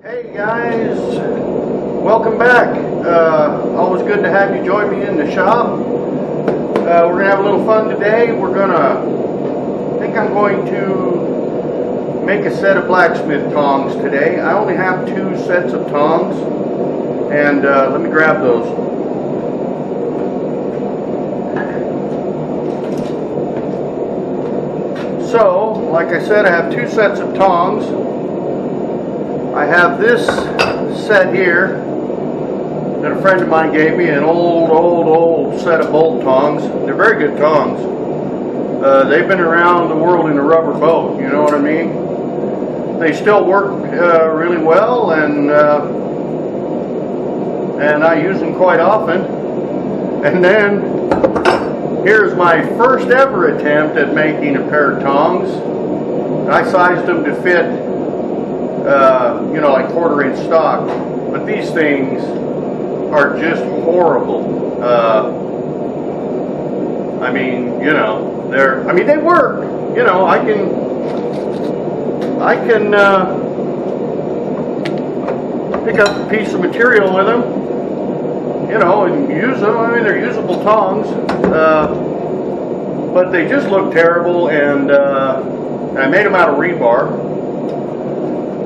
Hey guys, welcome back. Always good to have you join me in the shop. We're gonna have a little fun today. I think I'm going to make a set of blacksmith tongs today. I only have 2 sets of tongs, and let me grab those. So, like I said, I have 2 sets of tongs. I have this set here that a friend of mine gave me, an old set of bolt tongs. They're very good tongs. They've been around the world in a rubber boat, you know what I mean? They still work really well, and I use them quite often. And then here's my first ever attempt at making a pair of tongs. I sized them to fit you know, like 1/4 inch stock, but these things are just horrible. I mean, you know, they work. You know, I can pick up a piece of material with them, you know, and use them. I mean, they're usable tongs, but they just look terrible, and I made them out of rebar.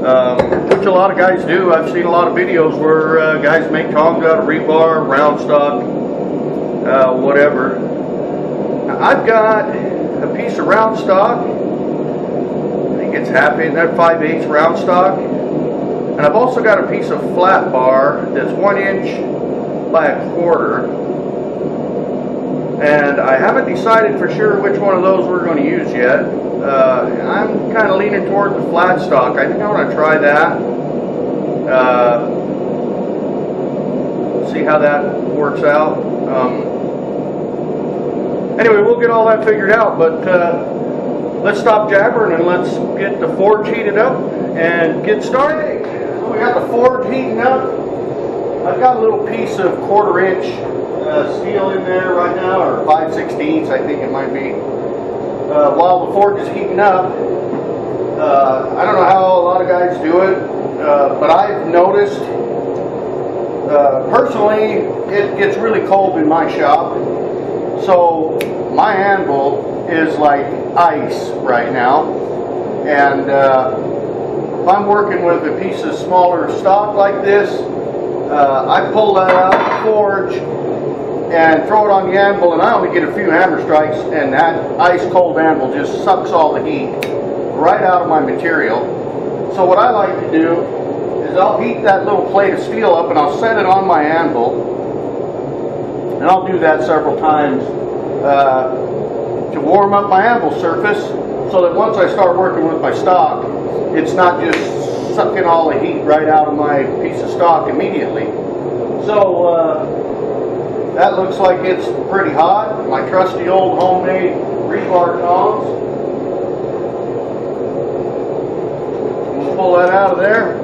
Which a lot of guys do. I've seen a lot of videos where guys make tongs out of rebar, round stock, whatever. I've got a piece of round stock. I think it's 5/8 round stock. And I've also got a piece of flat bar that's 1 inch by 1/4. And I haven't decided for sure which one of those we're going to use yet. I'm kind of leaning toward the flat stock. I think I want to try that. See how that works out. Anyway, we'll get all that figured out, but let's stop jabbering and let's get the forge heated up and get started. So we got the forge heating up. I've got a little piece of 1/4 inch steel in there right now, or 5/16 I think it might be. While the forge is heating up, I don't know how a lot of guys do it, but I've noticed, personally, it gets really cold in my shop, so my anvil is like ice right now, and if I'm working with a piece of smaller stock like this, I pull that out of the forge and throw it on the anvil, and I only get a few hammer strikes, and that ice cold anvil just sucks all the heat right out of my material. So what I like to do is I'll heat that little plate of steel up and I'll set it on my anvil, and I'll do that several times to warm up my anvil surface, so that once I start working with my stock, it's not just sucking all the heat right out of my piece of stock immediately. So that looks like it's pretty hot. My trusty old homemade rebar tongs. We'll pull that out of there,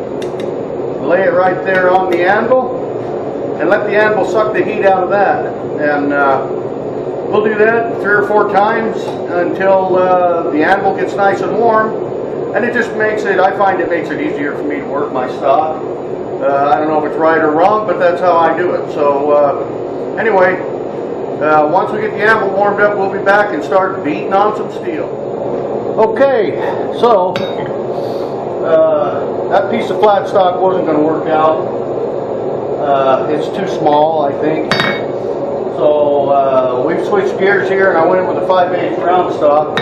lay it right there on the anvil, and let the anvil suck the heat out of that. And we'll do that 3 or 4 times until the anvil gets nice and warm. And it just makes it, I find it makes it easier for me to work my stock. I don't know if it's right or wrong, but that's how I do it. So anyway, once we get the anvil warmed up, we'll be back and start beating on some steel. Okay, so that piece of flat stock wasn't going to work out. It's too small, I think. So we've switched gears here, and I went with a 5/8 round stock,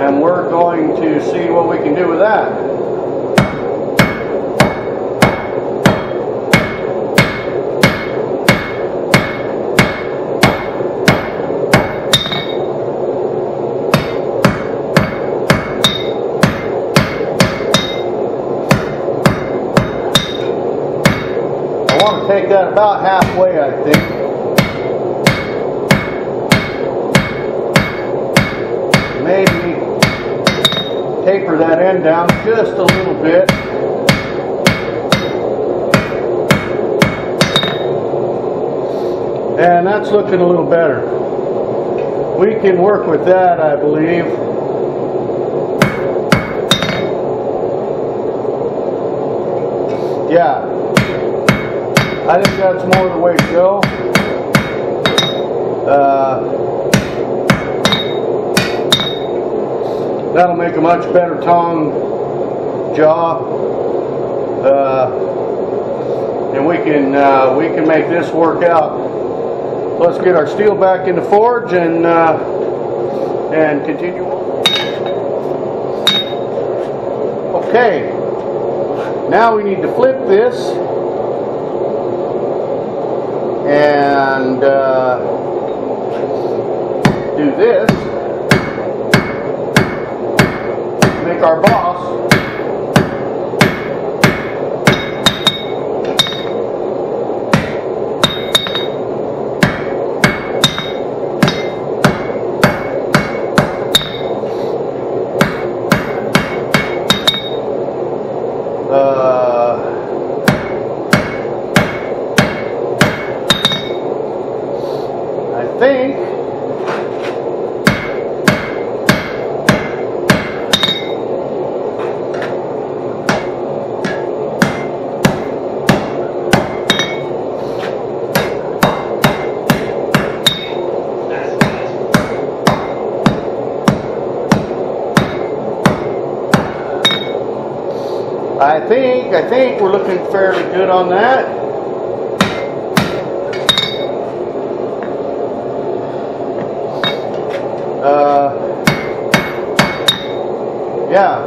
and we're going to see what we can do with that. Take that about halfway, I think. Maybe taper that end down just a little bit. And that's looking a little better. We can work with that, I believe. Yeah, I think that's more the way to go. That'll make a much better tong jaw, and we can make this work out. Let's get our steel back in the forge and continue on. Okay, now we need to flip this and do this. Make our boss. I think we're looking fairly good on that. Yeah.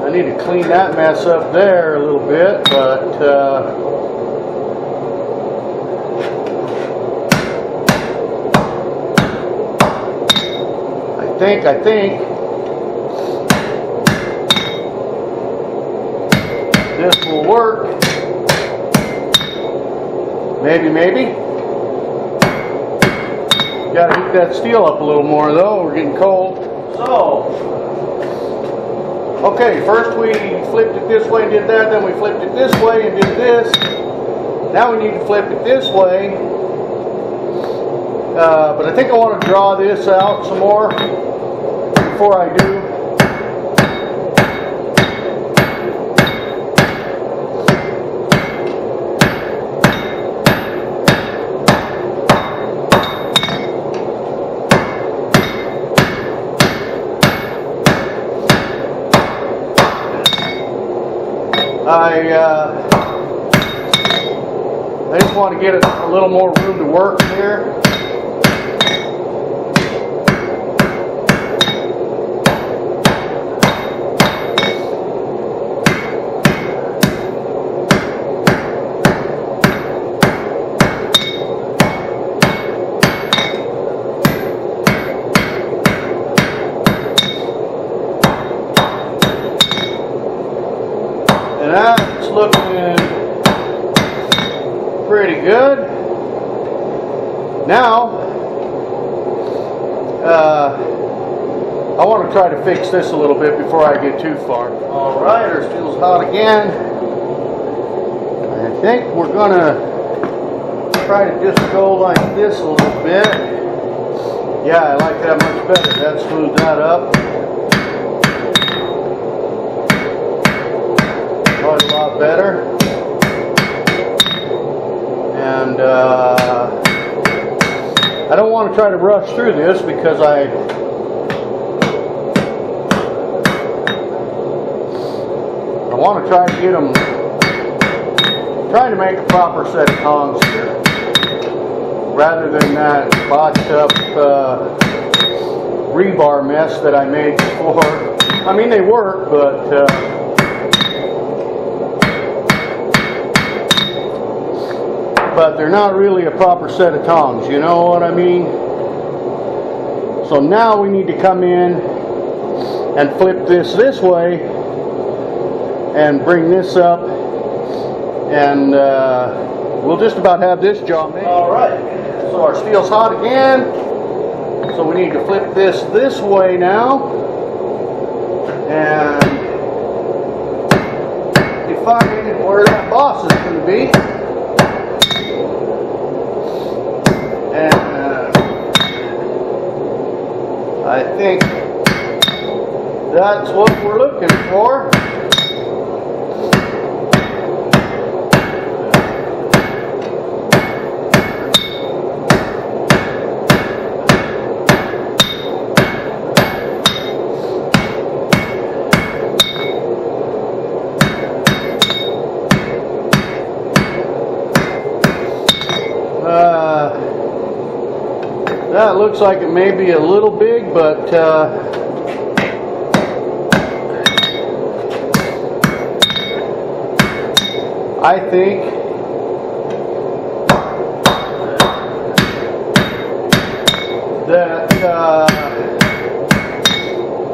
I need to clean that mess up there a little bit, but I think this will work. Maybe. Gotta heat that steel up a little more though, we're getting cold. So, okay, first we flipped it this way and did that, then we flipped it this way and did this. Now we need to flip it this way. But I think I want to draw this out some more before I do. I just want to get a little more room to work here. And that's looking pretty good. Now, I want to try to fix this a little bit before I get too far. All right, our steel's hot again. I think we're going to try to just go like this a little bit. Yeah, I like that much better. That smooths that up. A lot better, and I don't want to try to rush through this because I want to try to get them, trying to make a proper set of tongs here rather than that botched up rebar mess that I made before. I mean, they work, but they're not really a proper set of tongs, you know what I mean? So now we need to come in and flip this way and bring this up, and we'll just about have this job made. Alright, so our steel's hot again, so we need to flip this way now and define where that boss is going to be. I think that's what we're looking for. looks like it may be a little big, but I think that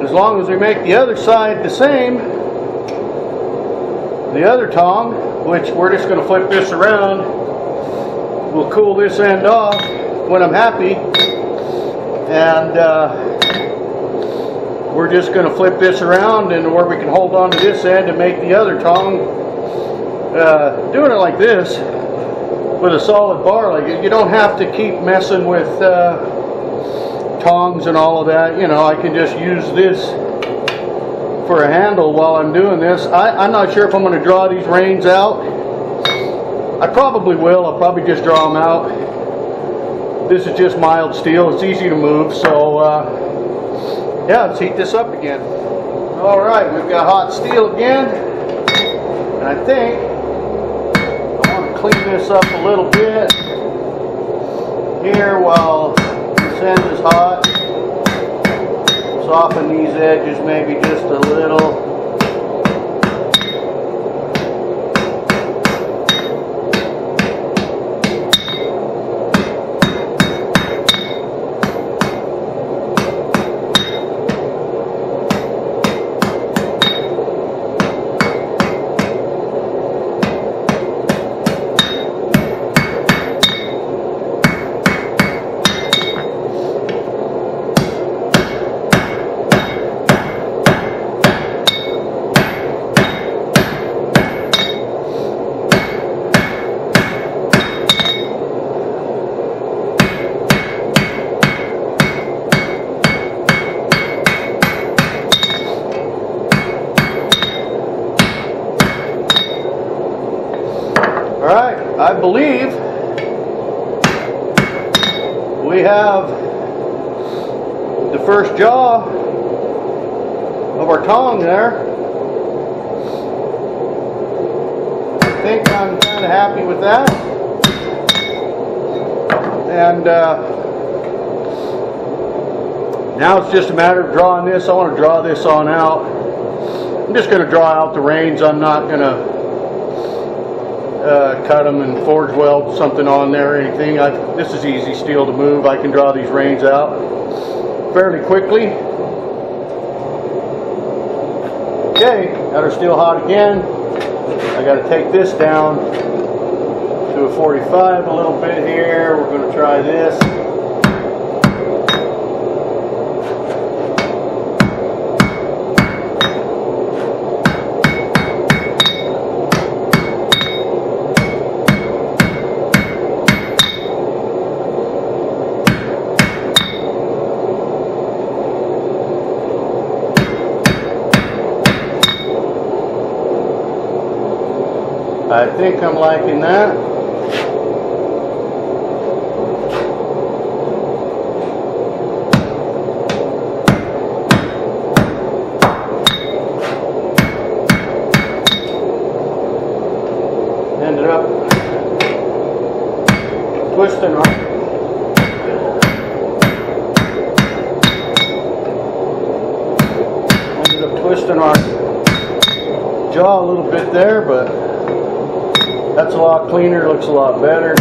as long as we make the other side the same, the other tong, which we're just going to flip this around, we'll cool this end off when I'm happy, and we're just going to flip this around and where we can hold on to this end and make the other tong. Doing it like this with a solid bar, like you don't have to keep messing with tongs and all of that. You know, I can just use this for a handle while I'm doing this. I'm not sure if I'm going to draw these reins out. I probably will. I'll probably just draw them out. This is just mild steel. It's easy to move. So yeah, let's heat this up again. All right, we've got hot steel again, and I think I want to clean this up a little bit here while this end is hot. Soften these edges maybe just a little. Alright, I believe we have the first jaw of our tong there. I think I'm kind of happy with that. And now it's just a matter of drawing this. I want to draw this on out. I'm just going to draw out the reins. I'm not going to cut them and forge weld something on there or anything. This is easy steel to move. I can draw these reins out fairly quickly. Okay, got our steel hot again. I got to take this down to a 45 a little bit here. We're going to try this. I think I'm liking that. Ended up twisting on. Ended up twisting our jaw a little bit there, but that's a lot cleaner, looks a lot better.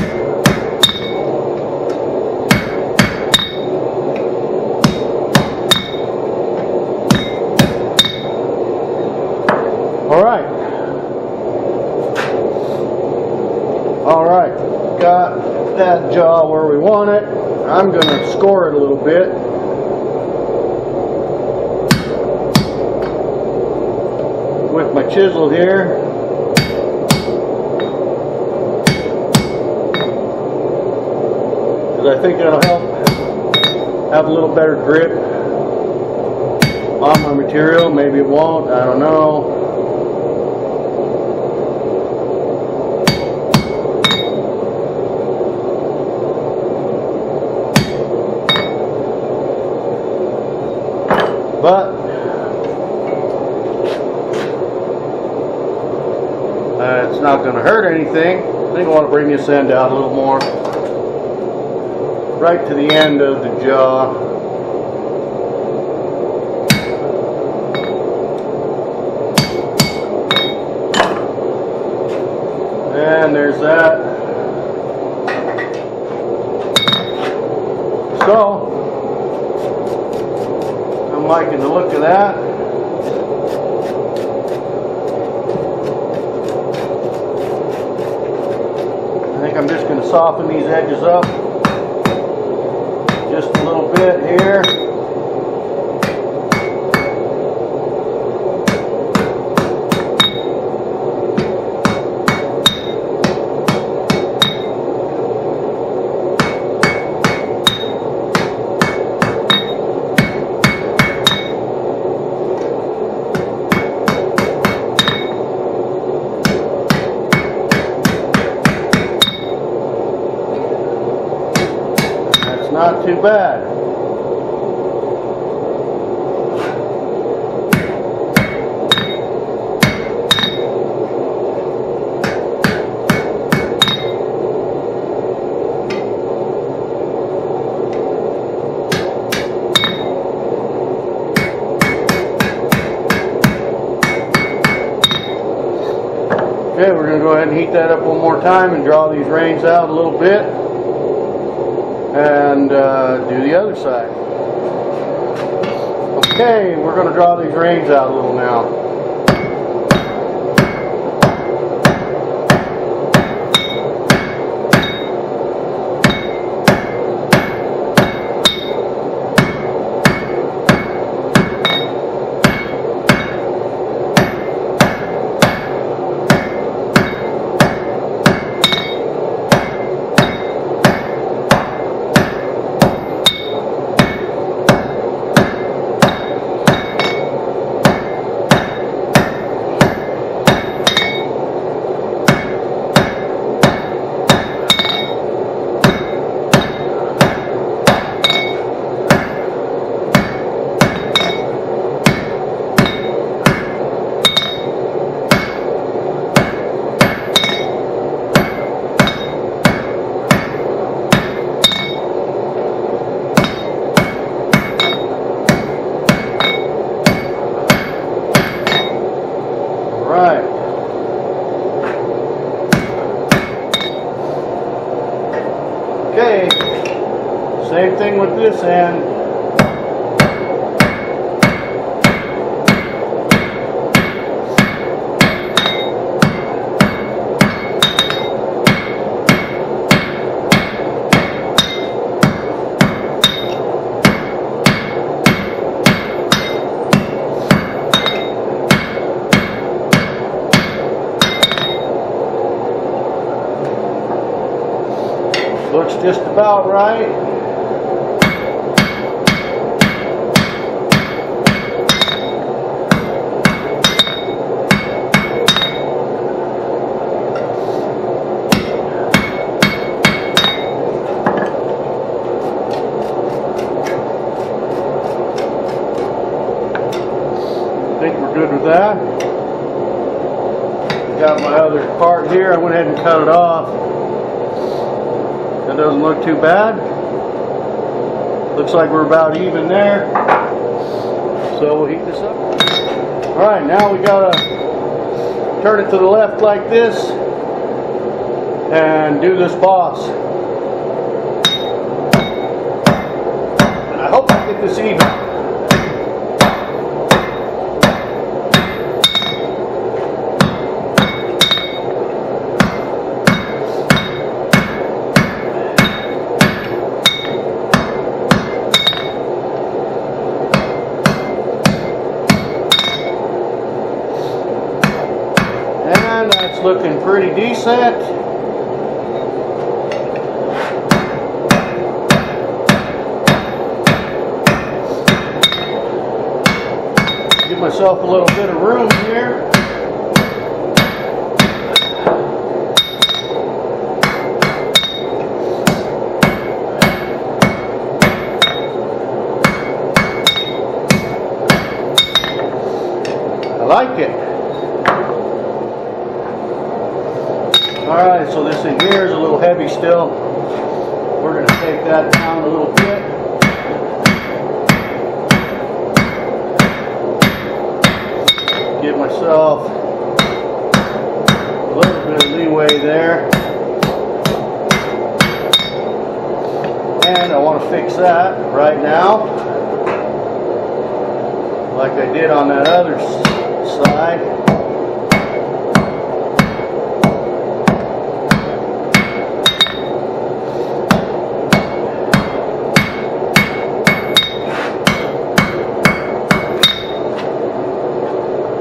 All right, got that jaw where we want it. I'm going to score it a little bit. With my chisel here. I think it'll help have a little better grip on my material. Maybe it won't, I don't know. But it's not going to hurt anything. I think I want to bring this end out a little more. right to the end of the jaw. And there's that. So, I'm liking the look of that. I think I'm just going to soften these edges up just a little bit here. Not too bad. Okay, we're going to go ahead and heat that up one more time and draw these reins out a little bit. And do the other side. Okay, we're going to draw these reins out a little now. Okay, same thing with this end. Looks just about right. I think we're good with that. Got my other part here. I went ahead and cut it off. That doesn't look too bad. Looks like we're about even there. So we'll heat this up. Alright, now we gotta turn it to the left like this and do this boss. And I hope I get this even. That's looking pretty decent. Give myself a little bit of room here. I like it. Alright, so this in here is a little heavy still. We're going to take that down a little bit. Give myself a little bit of leeway there. And I want to fix that right now, like I did on that other side.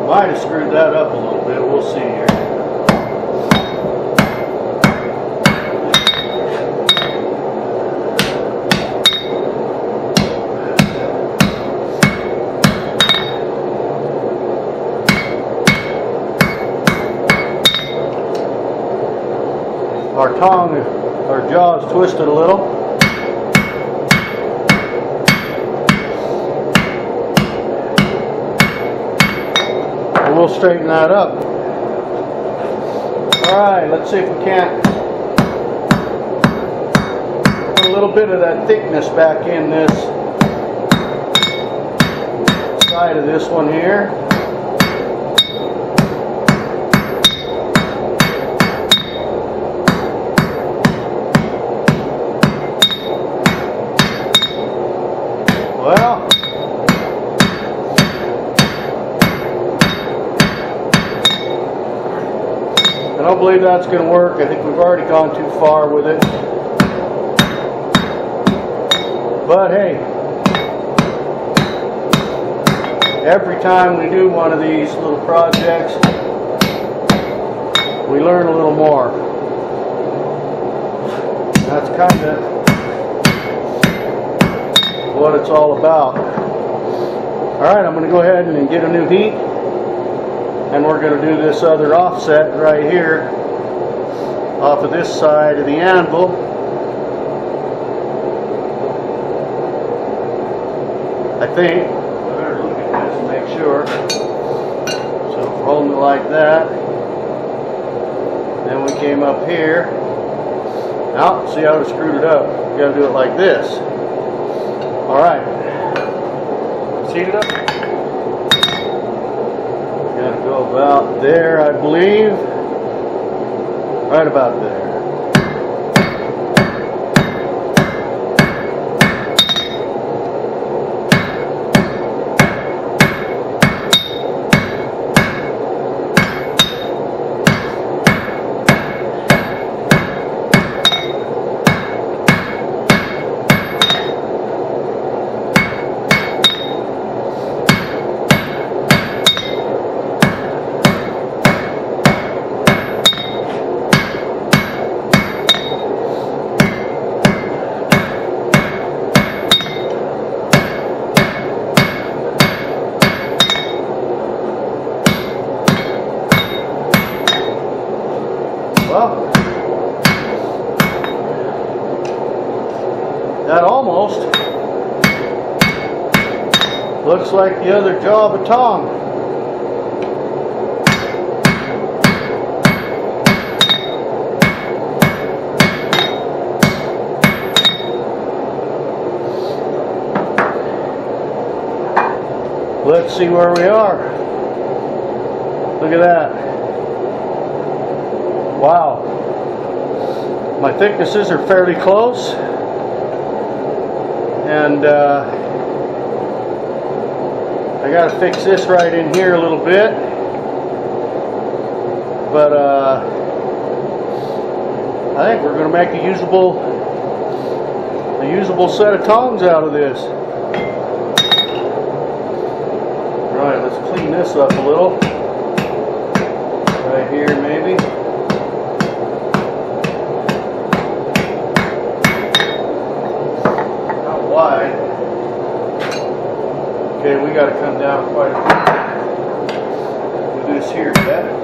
Might have screwed that up a little bit, we'll see here. Our jaw is twisted a little. And we'll straighten that up. Alright, let's see if we can't put a little bit of that thickness back in this side of this one here. Well, I don't believe that's going to work. I think we've already gone too far with it. But hey, every time we do one of these little projects, we learn a little more. That's kind of what it's all about. Alright, I'm going to go ahead and get a new heat, and we're going to do this other offset right here off of this side of the anvil. I think. I better look at this and make sure. So we're holding it like that. Then we came up here. Now, see how I screwed it up. You got to do it like this. Alright, let's heat it up. Gotta go about there, I believe. Right about there. Well, that almost looks like the other jaw of a tong. Let's see where we are. Look at that. Wow. My thicknesses are fairly close. And I got to fix this right in here a little bit. But I think we're going to make a usable set of tongs out of this. Alright, let's clean this up a little. Right here maybe. Not wide. Okay, we got to come down quite a bit with this here, yeah.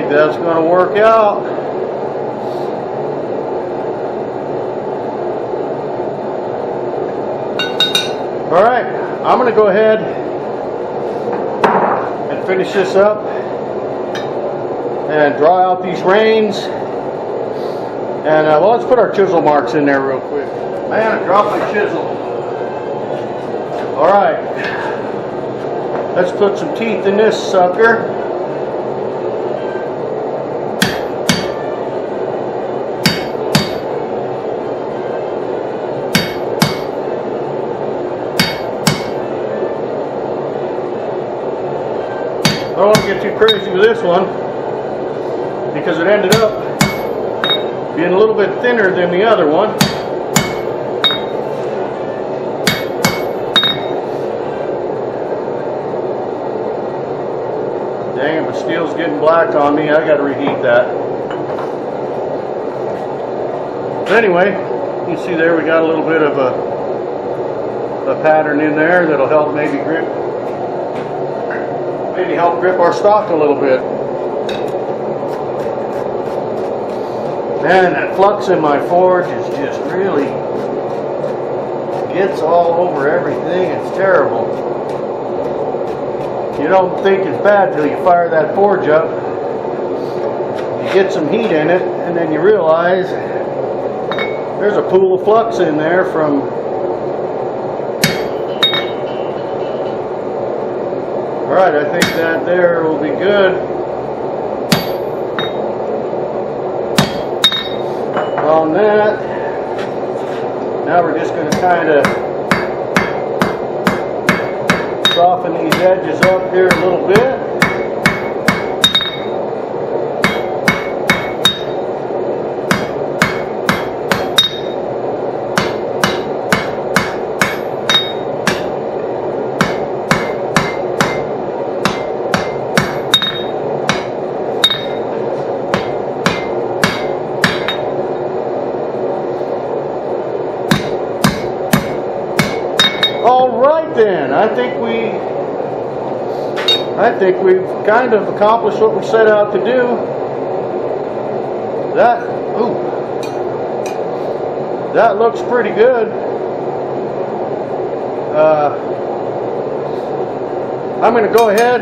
think that's going to work out. All right, I'm going to go ahead and finish this up and draw out these reins. And well, let's put our chisel marks in there real quick. Man, I dropped my chisel. All right, let's put some teeth in this sucker. I don't want to get too crazy with this one because it ended up being a little bit thinner than the other one. Dang it, my steel's getting black on me. I got to reheat that. But anyway, you can see there we got a little bit of a pattern in there that'll help maybe help grip our stock a little bit. Man, that flux in my forge is just really gets all over everything. It's terrible. You don't think it's bad till you fire that forge up. You get some heat in it, and then you realize there's a pool of flux in there from Alright, I think that there will be good. On that, now we're just going to kind of soften these edges up here a little bit. Then I think we've kind of accomplished what we set out to do. That looks pretty good. I'm going to go ahead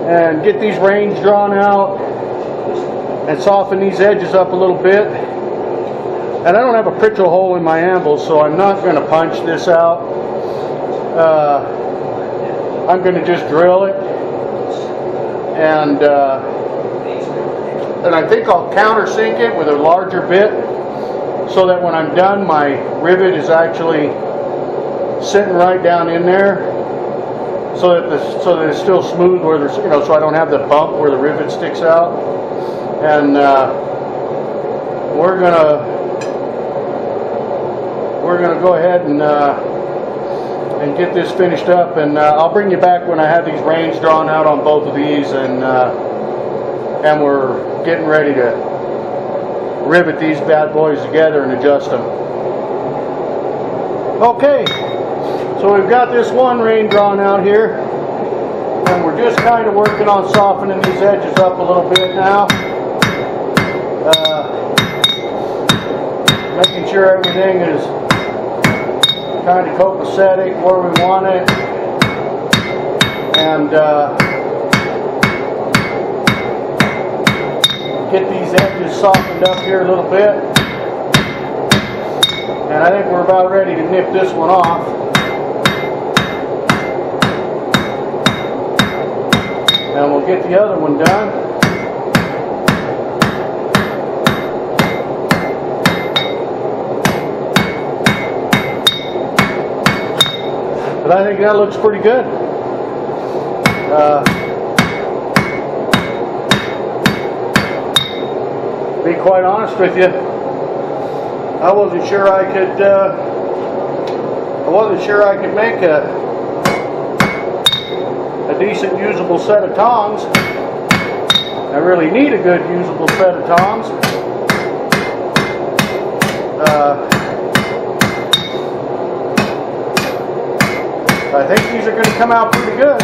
and get these reins drawn out and soften these edges up a little bit. And I don't have a pritchel hole in my anvil, so I'm not going to punch this out. I'm going to just drill it, and I think I'll countersink it with a larger bit, so that when I'm done, my rivet is actually sitting right down in there, so that it's still smooth where there's, so I don't have the bump where the rivet sticks out. And we're gonna go ahead and get this finished up, and I'll bring you back when I have these reins drawn out on both of these, and we're getting ready to rivet these bad boys together and adjust them. Okay, so we've got this one rein drawn out here, and we're just kind of working on softening these edges up a little bit now, making sure everything is kind of copacetic where we want it, and get these edges softened up here a little bit. And I think we're about ready to nip this one off. And we'll get the other one done. But I think that looks pretty good. To be quite honest with you, I wasn't sure I could make a decent usable set of tongs. I really need a good usable set of tongs. I think these are going to come out pretty good.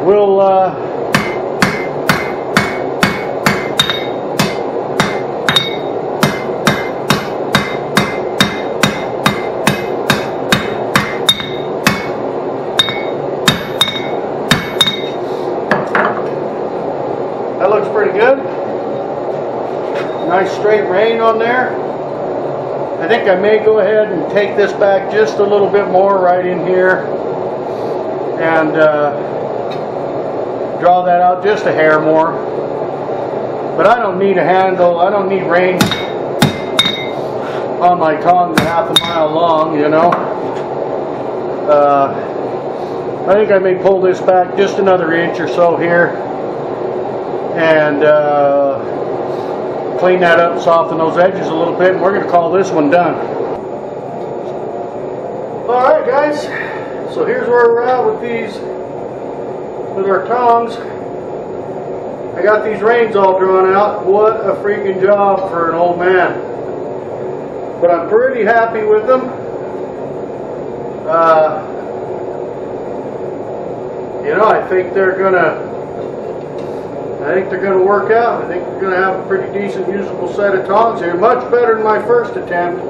We'll nice straight rein on there. I think I may go ahead and take this back just a little bit more right in here and draw that out just a hair more. But I don't need a handle, I don't need rein on my tongs half a mile long, you know. I think I may pull this back just another inch or so here and clean that up, soften those edges a little bit, and we're going to call this one done. Alright guys, so here's where we're at with these, with our tongs. I got these reins all drawn out. What a freaking job for an old man. But I'm pretty happy with them. You know, I think they're gonna work out. I think we're gonna have a pretty decent usable set of tongs here. Much better than my first attempt,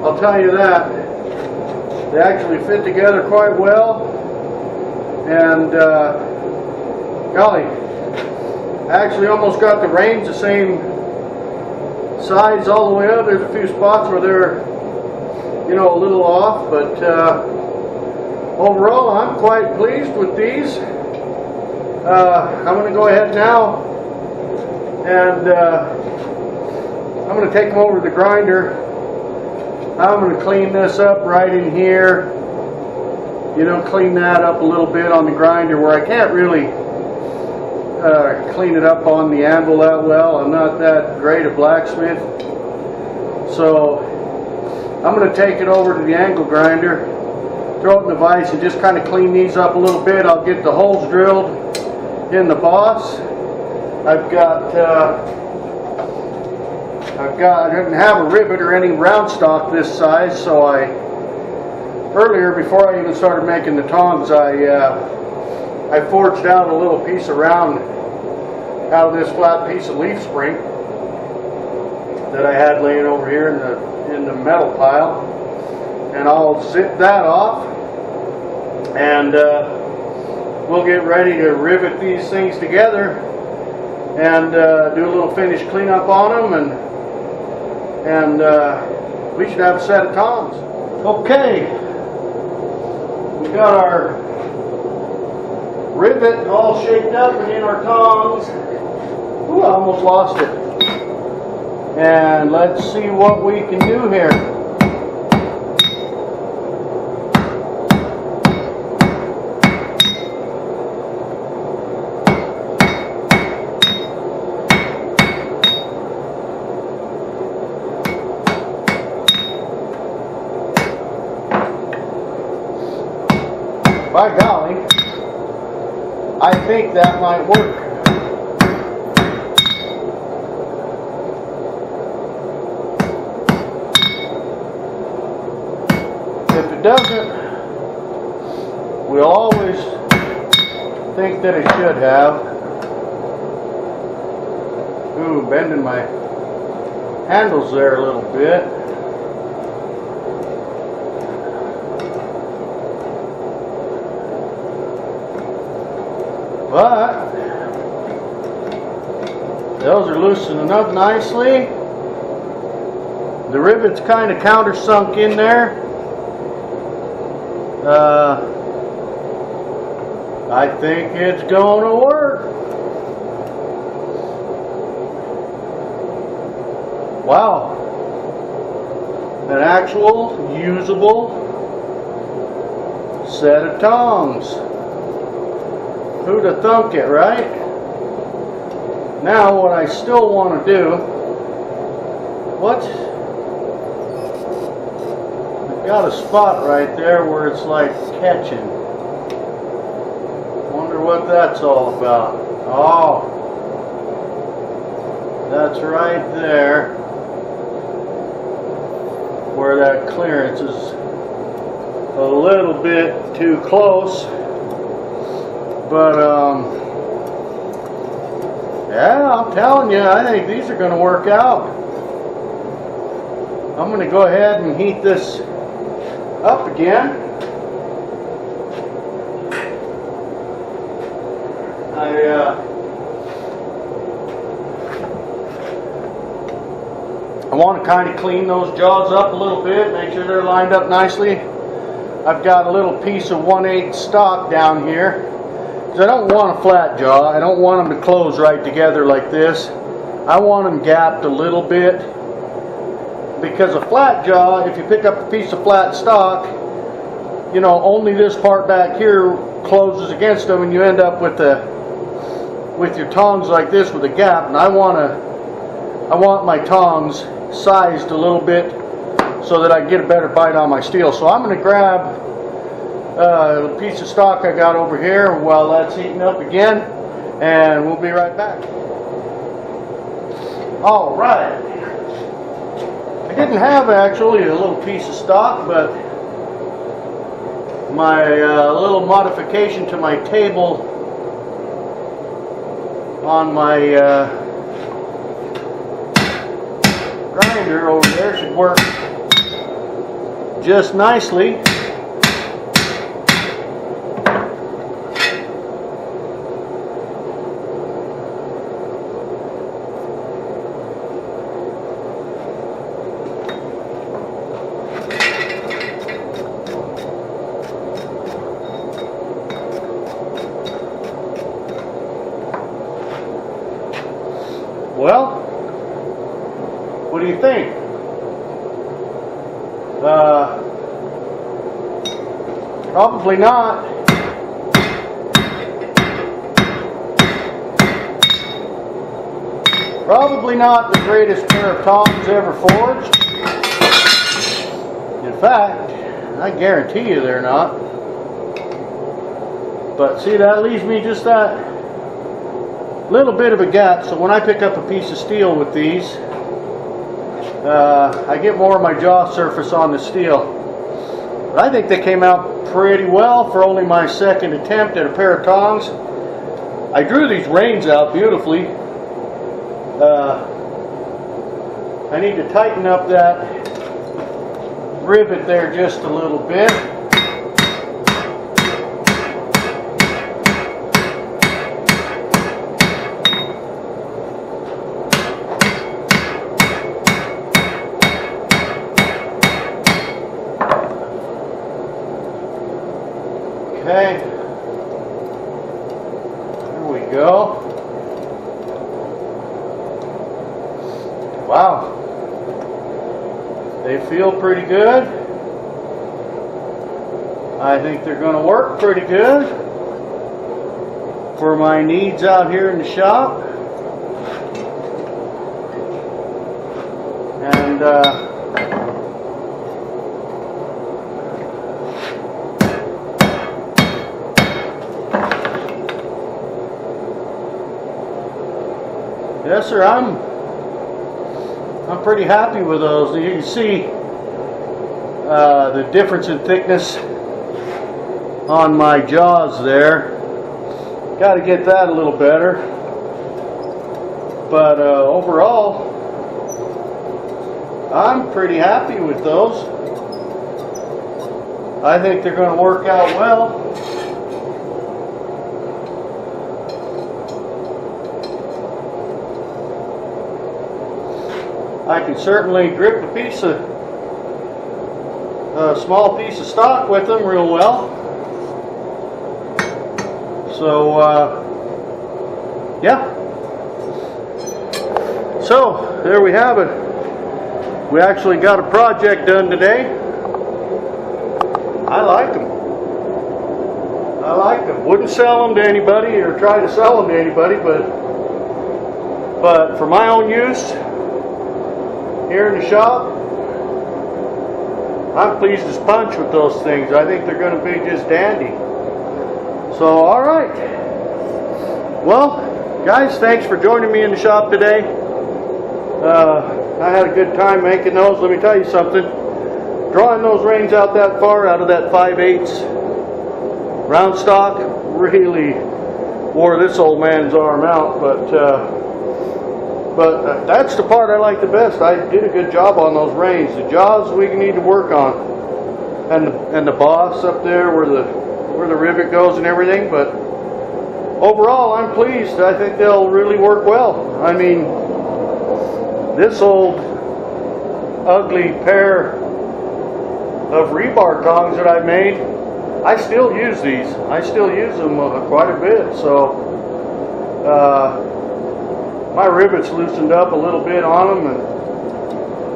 I'll tell you that. They actually fit together quite well, and golly, I actually almost got the reins the same size all the way up. There's a few spots where they're, you know, a little off, but overall I'm quite pleased with these. I'm going to go ahead now and I'm going to take them over to the grinder. I'm going to clean this up right in here, you know, clean that up a little bit on the grinder where I can't really clean it up on the anvil that well. I'm not that great a blacksmith, so I'm going to take it over to the angle grinder, throw it in the vise, and just kind of clean these up a little bit. I'll get the holes drilled in the boss. I didn't have a rivet or any round stock this size, so earlier before I even started making the tongs, I forged out a little piece of round out of this flat piece of leaf spring that I had laying over here in the metal pile, and I'll zip that off, and we'll get ready to rivet these things together and do a little finish cleanup on them, and we should have a set of tongs. Okay, we got our rivet all shaped up and in our tongs. Ooh, I almost lost it. And let's see what we can do here. By golly, I think that might work. If it doesn't, we'll always think that it should have. Ooh, bending my handles there a little bit. But those are loosening up nicely. The rivet's kind of countersunk in there. I think it's going to work. Wow. An actual usable set of tongs. Who'd have thunk it, right? Now what I still want to do, I've got a spot right there where it's like catching. Wonder what that's all about. Oh, that's right there where that clearance is a little bit too close. But, yeah, I'm telling you, I think these are going to work out. I'm going to go ahead and heat this up again. I want to kind of clean those jaws up a little bit, make sure they're lined up nicely. I've got a little piece of 1/8 stock down here, because I don't want a flat jaw. I don't want them to close right together like this. I want them gapped a little bit, because a flat jaw, if you pick up a piece of flat stock, you know, only this part back here closes against them, and you end up with your tongs like this with a gap. And I want my tongs sized a little bit so that I can get a better bite on my steel. So I'm going to grab a piece of stock I got over here while that's heating up again, and we'll be right back. All right. I didn't have actually a little piece of stock, but my little modification to my table on my grinder over there should work just nicely. Well, what do you think? Probably not. Probably not the greatest pair of tongs ever forged. In fact, I guarantee you they're not. But see, that leaves me just that little bit of a gap, so when I pick up a piece of steel with these, I get more of my jaw surface on the steel. But I think they came out pretty well for only my second attempt at a pair of tongs. I drew these reins out beautifully. I need to tighten up that rivet there just a little bit. Okay, there we go. Wow, they feel pretty good. I think they're going to work pretty good for my needs out here in the shop. And yes, sir, I'm pretty happy with those. You can see the difference in thickness on my jaws there. Got to get that a little better. But overall, I'm pretty happy with those. I think they're going to work out well. I can certainly grip a small piece of stock with them real well. So, yeah. So, there we have it. We actually got a project done today. I like them. I like them. Wouldn't sell them to anybody or try to sell them to anybody, but for my own use, here in the shop, I'm pleased as punch with those things. I think they're going to be just dandy. So, alright. Well, guys, thanks for joining me in the shop today. I had a good time making those. Let me tell you something. Drawing those reins out that far, out of that 5/8 round stock, really wore this old man's arm out. But that's the part I like the best. I did a good job on those reins. The jaws we need to work on, and the boss up there where the rivet goes and everything. But overall, I'm pleased. I think they'll really work well. I mean, this old ugly pair of rebar tongs that I made, I still use these. I still use them quite a bit. So my rivets loosened up a little bit on them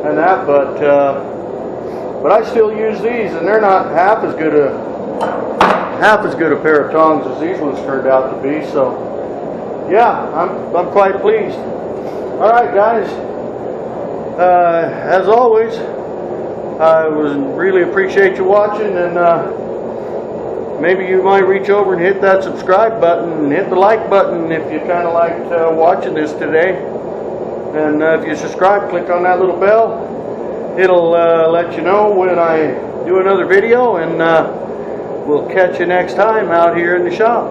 and that, but I still use these, and they're not half as good a pair of tongs as these ones turned out to be. So yeah, I'm quite pleased. All right, guys. As always, I really appreciate you watching, and maybe you might reach over and hit that subscribe button and hit the like button if you kind of liked watching this today. And if you subscribe, click on that little bell. It'll let you know when I do another video, and we'll catch you next time out here in the shop.